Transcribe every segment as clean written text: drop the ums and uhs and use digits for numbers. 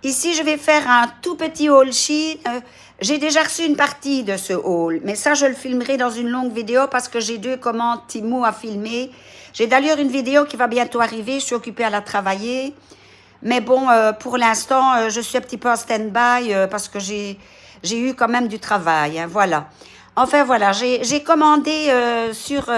Ici, je vais faire un tout petit haul Chine. J'ai déjà reçu une partie de ce haul, mais ça, je le filmerai dans une longue vidéo parce que j'ai 2 commandes Temu à filmer. J'ai d'ailleurs une vidéo qui va bientôt arriver. Je suis occupée à la travailler. Mais bon, pour l'instant, je suis un petit peu en stand-by parce que j'ai eu quand même du travail. Hein, voilà. Enfin, voilà, j'ai commandé sur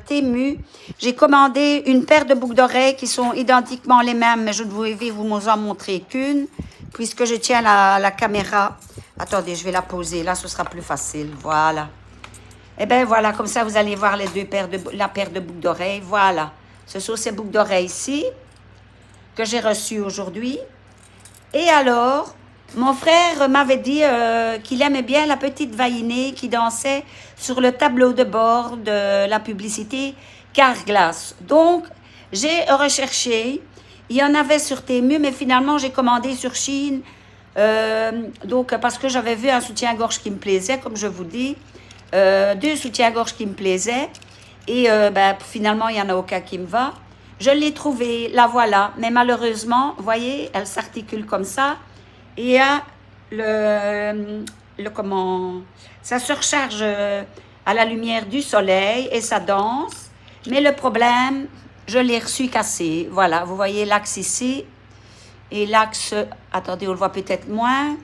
Temu, j'ai commandé une paire de boucles d'oreilles qui sont identiquement les mêmes, mais je ne vais vous en montrer qu'une, puisque je tiens la caméra. Attendez, je vais la poser, là, ce sera plus facile, voilà. Et bien, voilà, comme ça, vous allez voir la paire de boucles d'oreilles, voilà. Ce sont ces boucles d'oreilles ici, que j'ai reçues aujourd'hui. Et alors, mon frère m'avait dit qu'il aimait bien la petite vaïnée qui dansait sur le tableau de bord de la publicité Carglass. Donc, j'ai recherché. Il y en avait sur Temu, mais finalement, j'ai commandé sur Chine. Donc, parce que j'avais vu un soutien-gorge qui me plaisait, comme je vous dis. 2 soutiens-gorge qui me plaisaient. Et finalement, il n'y en a aucun qui me va. Je l'ai trouvée, la voilà. Mais malheureusement, vous voyez, elle s'articule comme ça. Et il y a ça se recharge à la lumière du soleil et ça danse. Mais le problème, je l'ai reçu cassé. Voilà, vous voyez l'axe ici. Et l'axe, attendez, on le voit peut-être moins.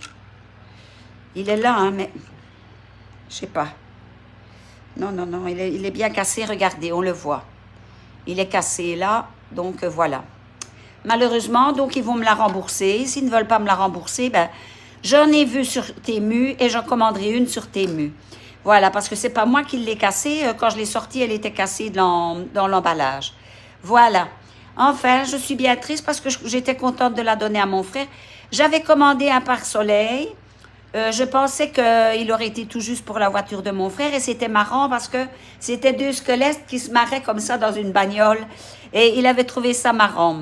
Il est là, hein, mais je sais pas. Non, non, non, il est bien cassé, regardez, on le voit. Il est cassé là, donc voilà. Malheureusement, donc ils vont me la rembourser. S'ils ne veulent pas me la rembourser, ben, j'en ai vu sur Temu et j'en commanderai une sur Temu. Voilà, parce que c'est pas moi qui l'ai cassée. Quand je l'ai sortie, elle était cassée dans l'emballage. Voilà. Enfin, je suis bien triste parce que j'étais contente de la donner à mon frère. J'avais commandé un pare-soleil. Je pensais qu'il aurait été tout juste pour la voiture de mon frère et c'était marrant parce que c'était 2 squelettes qui se marraient comme ça dans une bagnole et il avait trouvé ça marrant.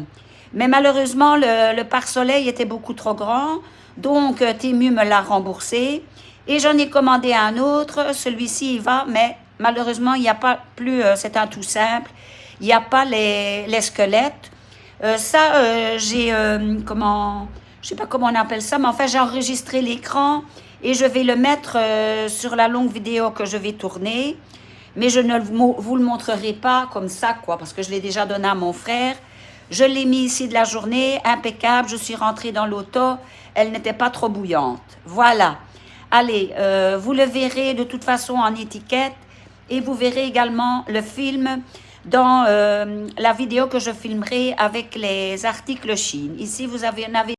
Mais malheureusement, le pare-soleil était beaucoup trop grand, donc Temu me l'a remboursé et j'en ai commandé un autre. Celui-ci, il va, mais malheureusement, il n'y a pas plus, c'est un tout simple, il n'y a pas les squelettes. J'ai, je sais pas comment on appelle ça, mais enfin, j'ai enregistré l'écran et je vais le mettre sur la longue vidéo que je vais tourner. Mais je ne vous le montrerai pas comme ça, quoi, parce que je l'ai déjà donné à mon frère. Je l'ai mis ici de la journée, impeccable. Je suis rentrée dans l'auto, elle n'était pas trop bouillante. Voilà. Allez, vous le verrez de toute façon en étiquette et vous verrez également le film dans la vidéo que je filmerai avec les articles Chine. Ici, vous en avez